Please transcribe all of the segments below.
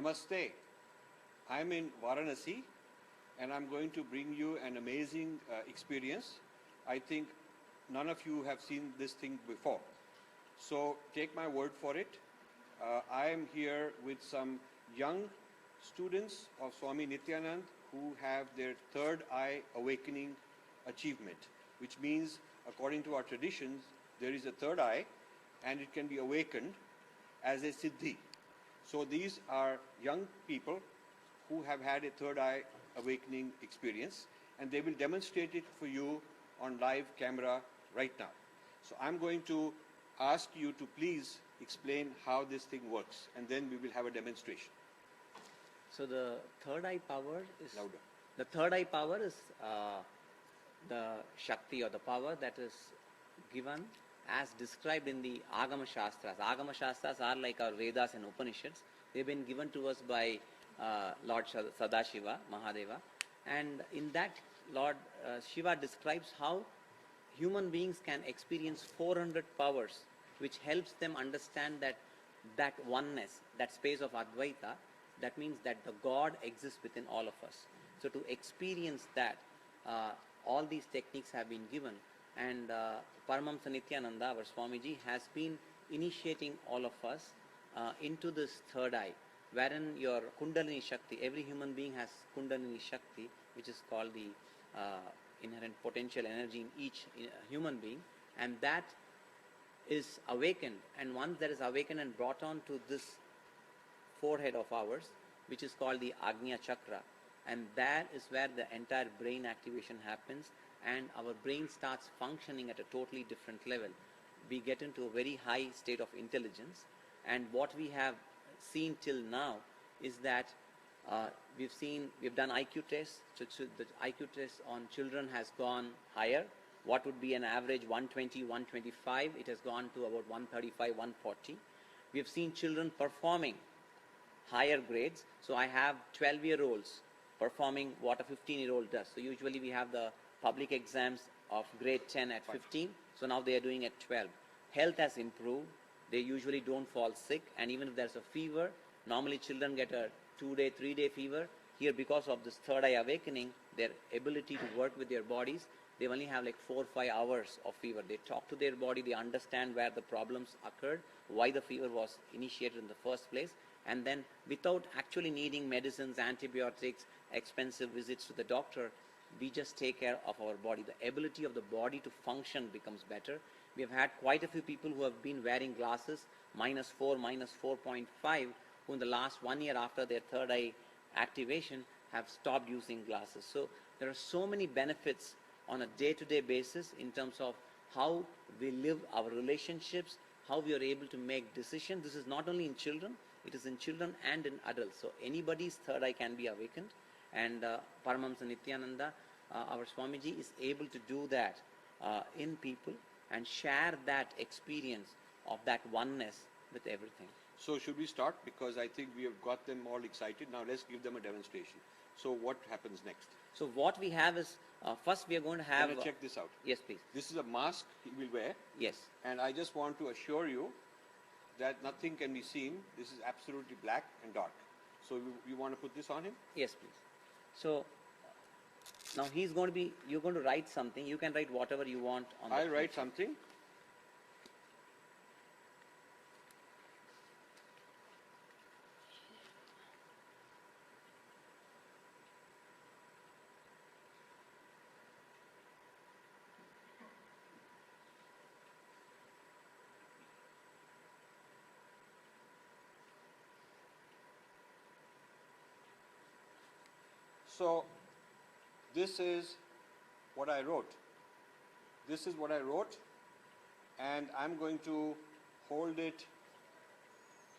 Namaste. I'm in Varanasi and I'm going to bring you an amazing experience. I think none of you have seen this thing before. So take my word for it. I am here with some young students of Swami Nityanand who have their third eye awakening achievement, which means, according to our traditions, there is a third eye and it can be awakened as a siddhi. So these are young people who have had a third eye awakening experience, and they will demonstrate it for you on live camera right now. So I'm going to ask you to please explain how this thing works, and then we will have a demonstration. So the third eye power is louder. The third eye power is the Shakti or the power that is given as described in the Agama Shastras. Agama Shastras are like our Vedas and Upanishads. They've been given to us by Lord Sadashiva, Mahadeva. And in that, Lord Shiva describes how human beings can experience 400 powers, which helps them understand that oneness, that space of Advaita. That means that the God exists within all of us. So to experience that, all these techniques have been given. And Paramahamsa Nityananda, our Swamiji, has been initiating all of us into this third eye, wherein your Kundalini Shakti, every human being has Kundalini Shakti, which is called the inherent potential energy in each human being, and that is awakened. And once that is awakened and brought on to this forehead of ours, which is called the Agnya Chakra, and that is where the entire brain activation happens, and our brain starts functioning at a totally different level. We get into a very high state of intelligence, and what we have seen till now is that we've done IQ tests. So the IQ test on children has gone higher. What would be an average 120, 125, it has gone to about 135, 140. We have seen children performing higher grades. So I have 12-year-olds performing what a 15-year-old does. So usually we have the public exams of grade 10 at 15. So now they are doing at 12. Health has improved. They usually don't fall sick. And even if there's a fever, normally children get a 2-day, 3-day fever. Here, because of this third eye awakening, their ability to work with their bodies, they only have like 4 or 5 hours of fever. They talk to their body, they understand where the problems occurred, why the fever was initiated in the first place, and then without actually needing medicines, antibiotics, expensive visits to the doctor, we just take care of our body. The ability of the body to function becomes better. We have had quite a few people who have been wearing glasses, -4, -4.5, who in the last 1 year after their third eye activation have stopped using glasses. So there are so many benefits on a day-to-day basis in terms of how we live our relationships, how we are able to make decisions. This is not only in children, it is in children and in adults. So anybody's third eye can be awakened, and Paramahamsa Nityananda, our Swamiji, is able to do that in people and share that experience of that oneness with everything. So should we start? Because I think we have got them all excited. Now let's give them a demonstration. So what happens next? So what we have is, first we are going to have... Can I check this out? Yes, please. This is a mask he will wear. Yes. And I just want to assure you that nothing can be seen. This is absolutely black and dark. So you want to put this on him? Yes, please. So now he's going to be, you're going to write something. You can write whatever you want on the I'll write something. So this is what I wrote. This is what I wrote, and I'm going to hold it.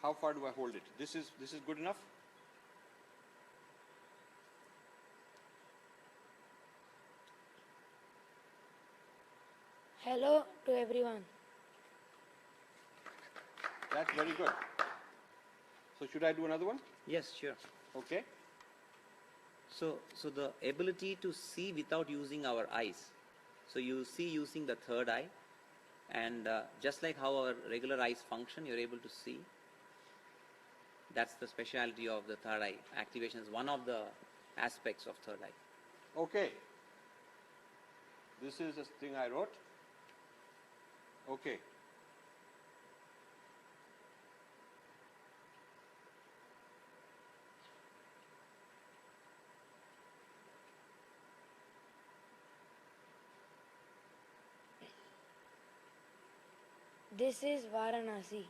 How far do I hold it? This is good enough? Hello to everyone. That's very good. So should I do another one? Yes, sure. Okay. So the ability to see without using our eyes. So you see using the third eye, and just like how our regular eyes function, you're able to see. That's the specialty of the third eye. Activation is one of the aspects of third eye. Okay. This is the thing I wrote. Okay. This is Varanasi.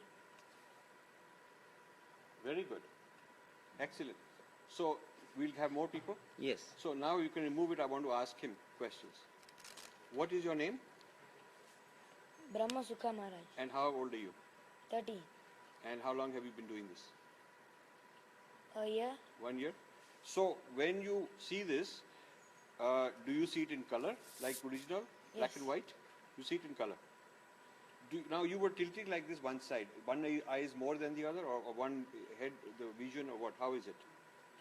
Very good. Excellent. So we'll have more people. Yes. So now you can remove it. I want to ask him questions. What is your name Brahma Sukha Maharaj. and how old are you? 30. And how long have you been doing this? A year. 1 year. So when you see this, do you see it in color like original, black Yes. and white? You see it in color. Now you were tilting like this one side. One eye is more than the other, or one head, the vision, or what? How is it?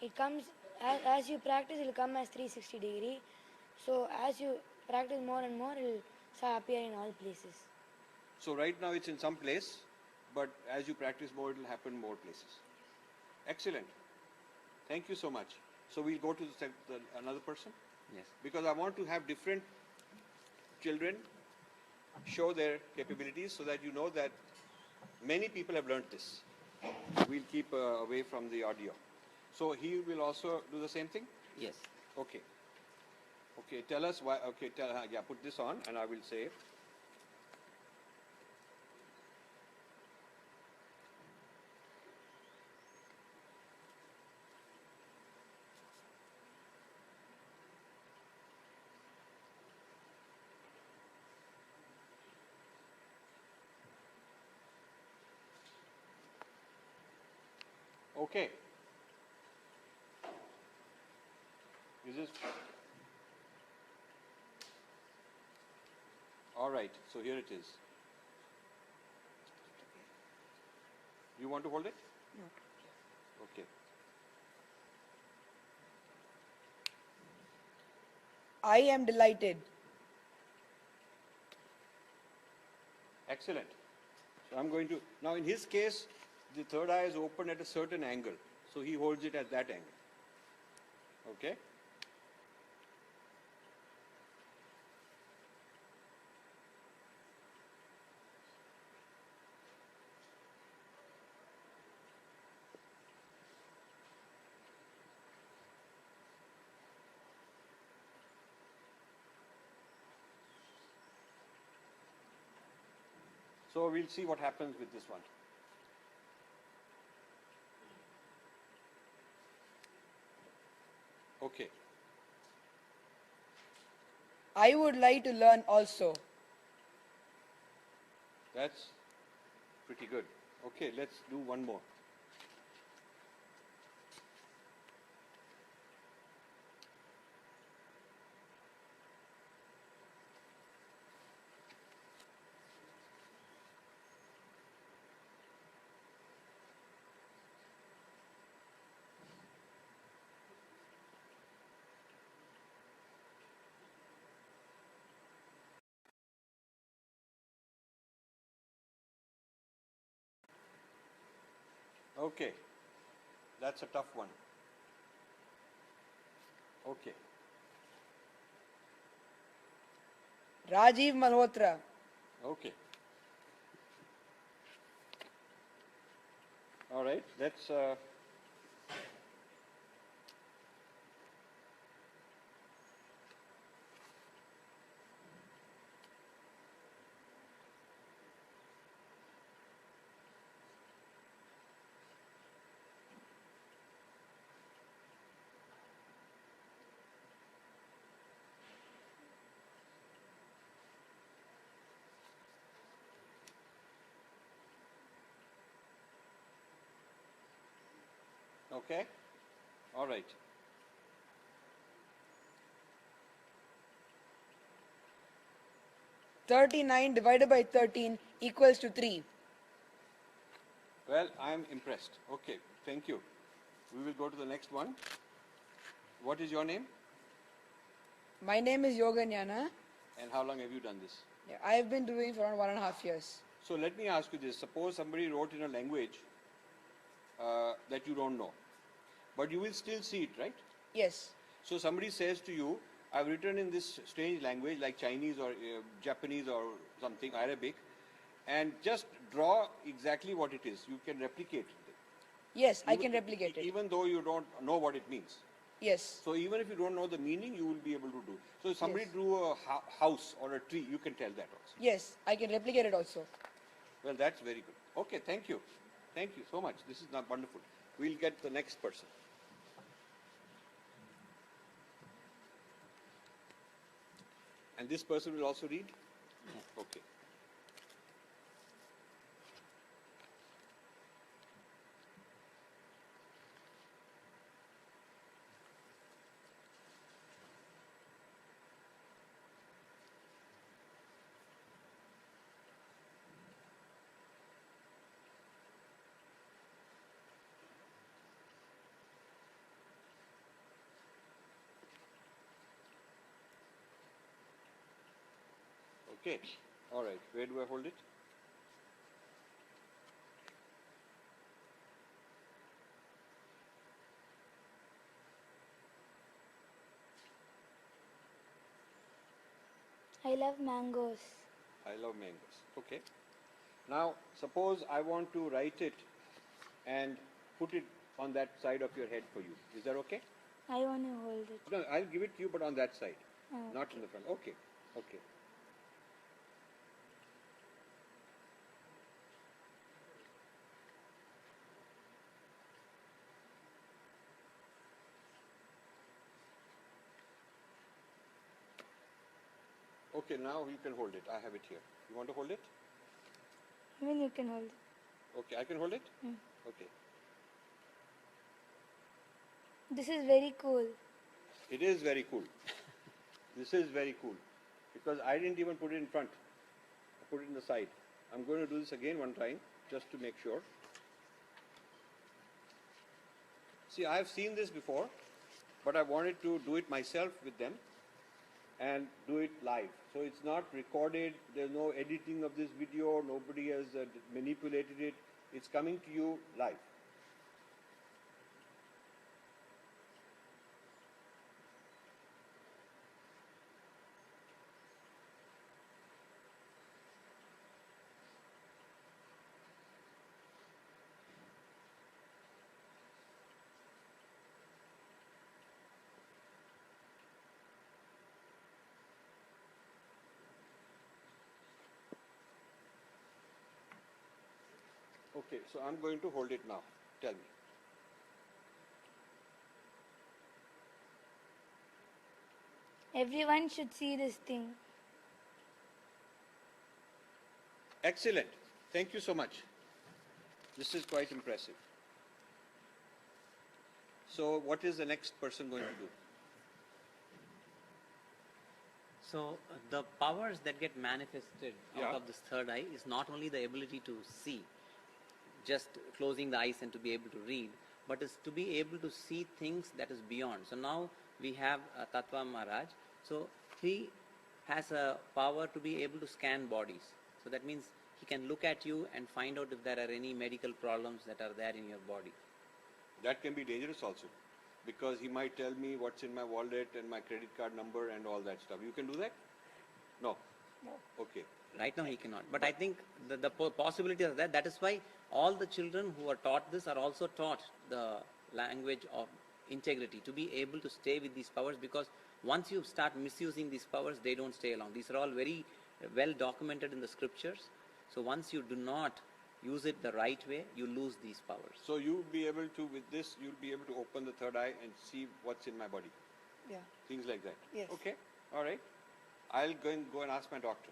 It comes, as you practice, it will come as 360 degree. So as you practice more and more, it will start appear in all places. So right now it's in some place, but as you practice more, it will happen more places. Excellent. Thank you so much. So we'll go to another person, Yes. because I want to have different children show their capabilities so that you know that many people have learned this. We'll keep away from the audio. So he will also do the same thing? Yes. Okay. Okay, tell us why. Okay, yeah, put this on and I will say. Okay. Is this all right? So here it is. You want to hold it? No. Okay. I am delighted. Excellent. So I'm going to now. In his case, the third eye is open at a certain angle, so he holds it at that angle. Okay. So we'll see what happens with this one. Okay. I would like to learn also. That's pretty good. Okay, let's do one more. Okay, that's a tough one. Okay, Rajiv Malhotra. okay. All right, let's. Okay, all right. 39 divided by 13 equals to 3. Well, I'm impressed. Okay, thank you. We will go to the next one. What is your name My name is Yoganyana. and how long have you done this? Yeah, I have been doing for around 1.5 years. So let me ask you this. Suppose somebody wrote in a language that you don't know. But you will still see it, right? Yes. So somebody says to you, I've written in this strange language like Chinese or Japanese or something, Arabic, and just draw exactly what it is. You can replicate it. Yes, I can replicate it. Even though you don't know what it means. Yes. So even if you don't know the meaning, you will be able to do. So if somebody Yes. drew a house or a tree, you can tell that also. Yes, I can replicate it also. Well, that's very good. Okay, thank you. Thank you so much. This is not wonderful. We'll get the next person. And this person will also read? Yeah. Okay. Okay. All right. Where do I hold it? I love mangoes. I love mangoes. Okay. Now, suppose I want to write it and put it on that side of your head for you. Is that okay? I want to hold it. No, I'll give it to you, but on that side, Oh, not in the front. Okay. Okay. Okay, now you can hold it. I have it here. You want to hold it? Even you can hold it. Okay, I can hold it? Mm. Okay. This is very cool. It is very cool. This is very cool. Because I didn't even put it in front. I put it in the side. I'm going to do this again one time, just to make sure. See, I have seen this before, but I wanted to do it myself with them and do it live. So it's not recorded, there's no editing of this video, nobody has manipulated it. It's coming to you live. Okay, so I'm going to hold it now. Tell me. Everyone should see this thing. Excellent. Thank you so much. This is quite impressive. So what is the next person going to do? So the powers that get manifested Yeah. out of this third eye is not only the ability to see, just closing the eyes and to be able to read, but is to be able to see things that is beyond. So now we have Tattva Maharaj. So he has a power to be able to scan bodies. So that means he can look at you and find out if there are any medical problems that are there in your body. That can be dangerous also, because he might tell me what's in my wallet and my credit card number and all that stuff. You can do that? No? No. Okay. Right now he cannot. But I think the possibility is that. That is why all the children who are taught this are also taught the language of integrity, to be able to stay with these powers, because once you start misusing these powers, they don't stay along. These are all very well documented in the scriptures. So once you do not use it the right way, you lose these powers. So you'll be able to, with this, you'll be able to open the third eye and see what's in my body. Yeah. Things like that. Yes. Okay. All right. I'll go and ask my doctor.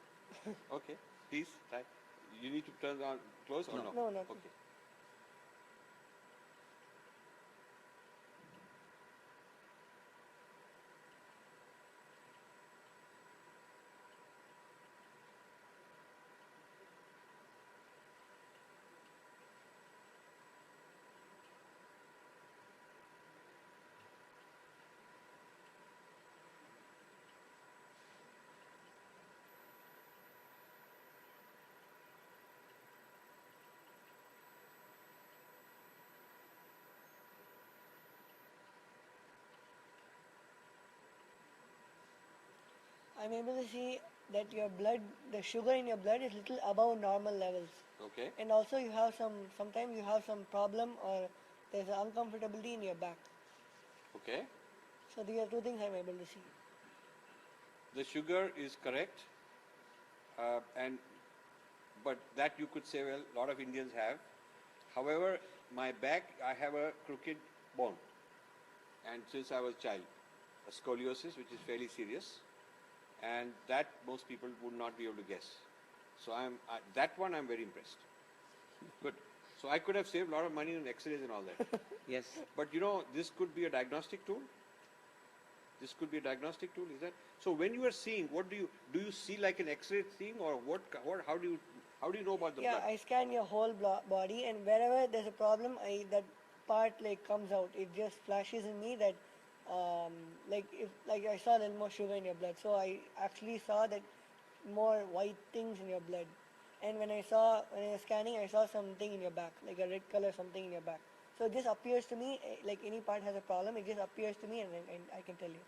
Okay. Please try. You need to turn on close or no? No, no. Okay. I'm able to see that your blood, the sugar in your blood is little above normal levels. Okay. And also you have sometimes you have some problem or there's uncomfortability in your back. Okay. So these are two things I'm able to see. The sugar is correct, but that you could say, well, a lot of Indians have. However, my back, I have a crooked bone, and since I was a child, a scoliosis, which is fairly serious, and that most people would not be able to guess. So that one I'm very impressed. Good. So I could have saved a lot of money on X-rays and all that. Yes. But you know, this could be a diagnostic tool. This could be a diagnostic tool, is that? So when you are seeing, what do you see like an X-ray thing, or how do you know about the Yeah, blood? I scan your whole body, and wherever there's a problem, that part like comes out. It just flashes in me that, like I saw a little more sugar in your blood. So I actually saw that more white things in your blood. And when I was scanning, I saw something in your back, like a red color something in your back. So it just appears to me, like any part has a problem. It just appears to me, and I can tell you.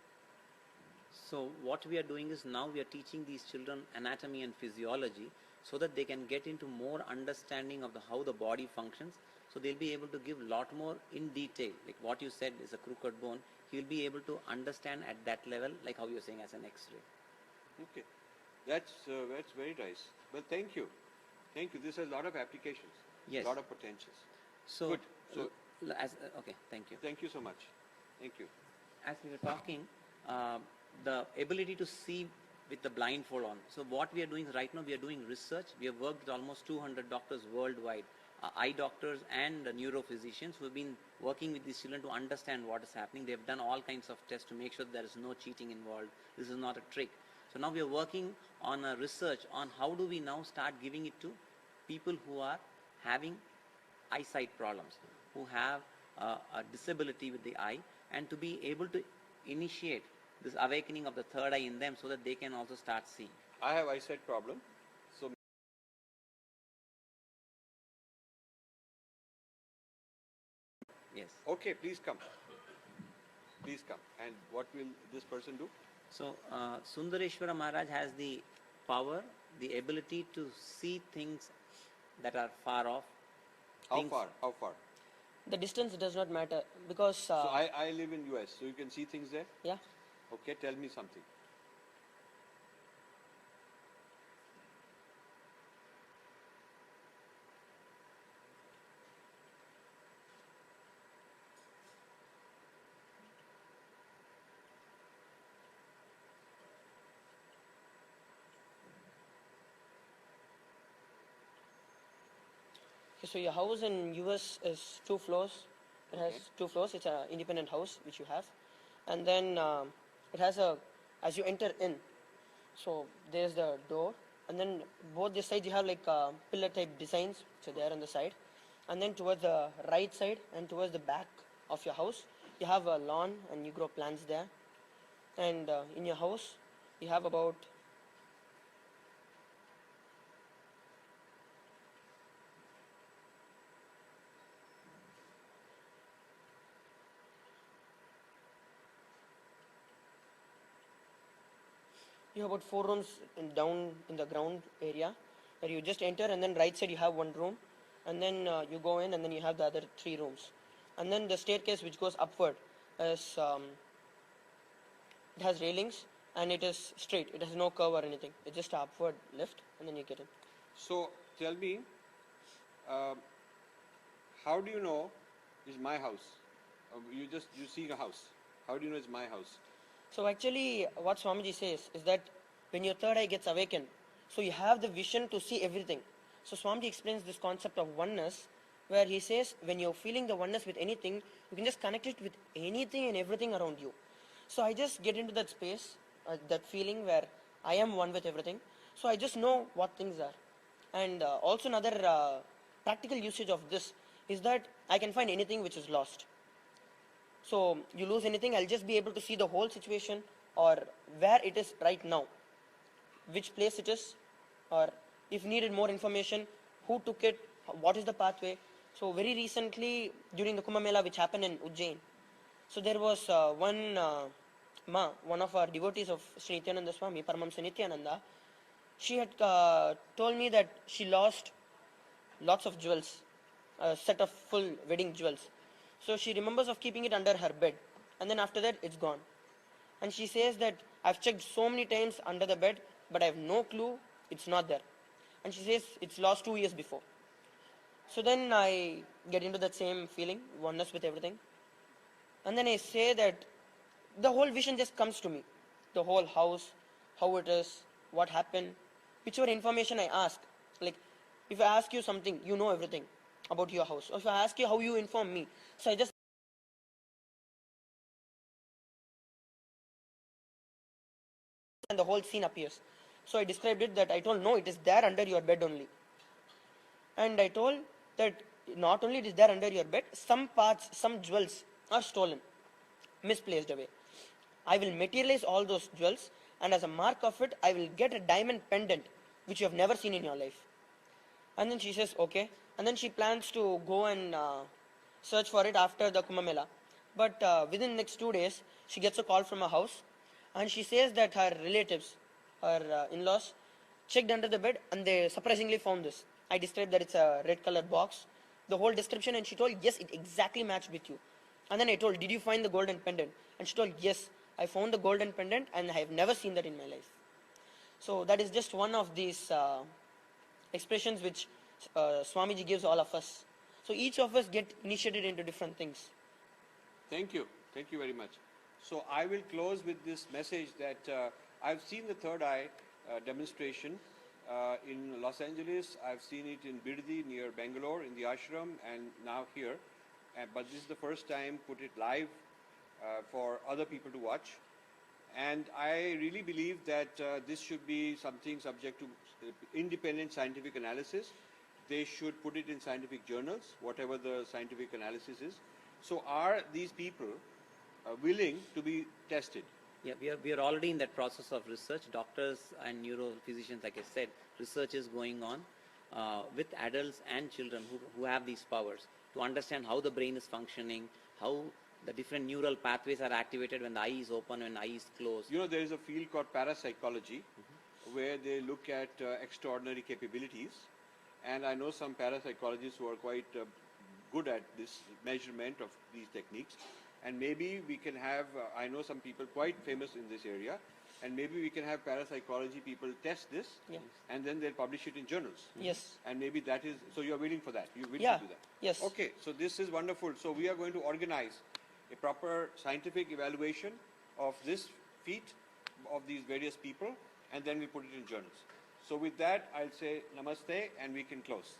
So what we are doing is now we are teaching these children anatomy and physiology so that they can get into more understanding of how the body functions. So they'll be able to give a lot more in detail. Like what you said is a crooked bone, he'll be able to understand at that level, like how you're saying as an X-ray. Okay, that's very nice. Well, thank you. This has a lot of applications. Yes. A lot of potentials. So, Good. So okay, thank you. thank you so much. Thank you. As we were talking, the ability to see with the blindfold on. So what we are doing right now, we are doing research. We have worked with almost 200 doctors worldwide, eye doctors and neurophysicians who have been working with these children to understand what is happening. They have done all kinds of tests to make sure there is no cheating involved. This is not a trick. So now we are working on a research on how do we now start giving it to people who are having eyesight problems, who have a disability with the eye, and to be able to initiate this awakening of the third eye in them so that they can also start seeing. I have eyesight problem. So Yes. okay, please come. Please come. And what will this person do? So Sundareshwara Maharaj has the power, the ability to see things that are far off. How things- far? How far? The distance does not matter because. So I live in US, so you can see things there? Yeah. Okay, tell me something. Okay, so your house in US is 2 floors. It has 2 floors. It's an independent house which you have, and then it has as you enter in. So there's the door, and then both the sides you have like pillar type designs. So they are on the side, and then towards the right side and towards the back of your house you have a lawn and you grow plants there. And in your house you have about you have about 4 rooms down in the ground area where you just enter, and then right side you have 1 room, and then you go in and then you have the other 3 rooms, and then the staircase which goes upward is it has railings and it is straight. It has no curve or anything. It's just an upward lift and then you get in. So tell me, how do you know it's my house? You see a house. How do you know it's my house? So actually what Swamiji says is that when your third eye gets awakened, so you have the vision to see everything. So Swamiji explains this concept of oneness, where he says when you're feeling the oneness with anything, you can just connect it with anything and everything around you. So I just get into that space, that feeling where I am one with everything. So I just know what things are. And also another practical usage of this is that I can find anything which is lost. So you lose anything, I'll just be able to see the whole situation or where it is right now, which place it is, or if needed more information, who took it, what is the pathway. So very recently during the Kumbh Mela which happened in Ujjain, so there was one Ma, one of our devotees of Sri Nityananda Swami, Paramamsa Nityananda, she had told me that she lost lots of jewels, a set of full wedding jewels. So she remembers of keeping it under her bed, and then after that it's gone. And she says that I've checked so many times under the bed, but I have no clue it's not there. And she says it's lost 2 years before. So then I get into that same feeling, oneness with everything. And then I say that the whole vision just comes to me. The whole house, how it is, what happened, whichever information I ask. Like, if I ask you something, you know everything about your house. Or if I ask you how you inform me. So I just and the whole scene appears. So I described it that I told, no, it is there under your bed only. And I told that not only it is there under your bed, some parts, some jewels are stolen, misplaced away. I will materialize all those jewels, and as a mark of it, I will get a diamond pendant which you have never seen in your life. And then she says, okay. And then she plans to go and search for it after the Kumbh Mela. But within the next 2 days, she gets a call from her house, and she says that her relatives, her in-laws, checked under the bed, and they surprisingly found this. I described that it's a red colored box, the whole description, and she told, yes, it exactly matched with you. And then I told, did you find the golden pendant? And she told, yes, I found the golden pendant, and I have never seen that in my life. So that is just one of these expressions which Swamiji gives all of us. So each of us get initiated into different things. Thank you. Thank you very much. So I will close with this message that I've seen the third eye demonstration in Los Angeles. I've seen it in Birdi near Bangalore in the ashram, and now here. But this is the first time put it live for other people to watch. And I really believe that this should be something subject to independent scientific analysis. They should put it in scientific journals, whatever the scientific analysis is. So are these people willing to be tested? Yeah, we are already in that process of research. Doctors and neurophysicians, like I said, research is going on with adults and children who have these powers to understand how the brain is functioning, how the different neural pathways are activated when the eye is open and the eye is closed. You know, there is a field called parapsychology where they look at extraordinary capabilities. And I know some parapsychologists who are quite good at this measurement of these techniques. And maybe we can have, I know some people quite famous in this area, and maybe we can have parapsychology people test this, Yeah. and then they'll publish it in journals. Yes. And maybe that is, so you're waiting for that. You're willing Yeah. to do that. Yes. Okay, so this is wonderful. So we are going to organize a proper scientific evaluation of this feat of these various people, and then we put it in journals. So with that, I'll say namaste, and we can close.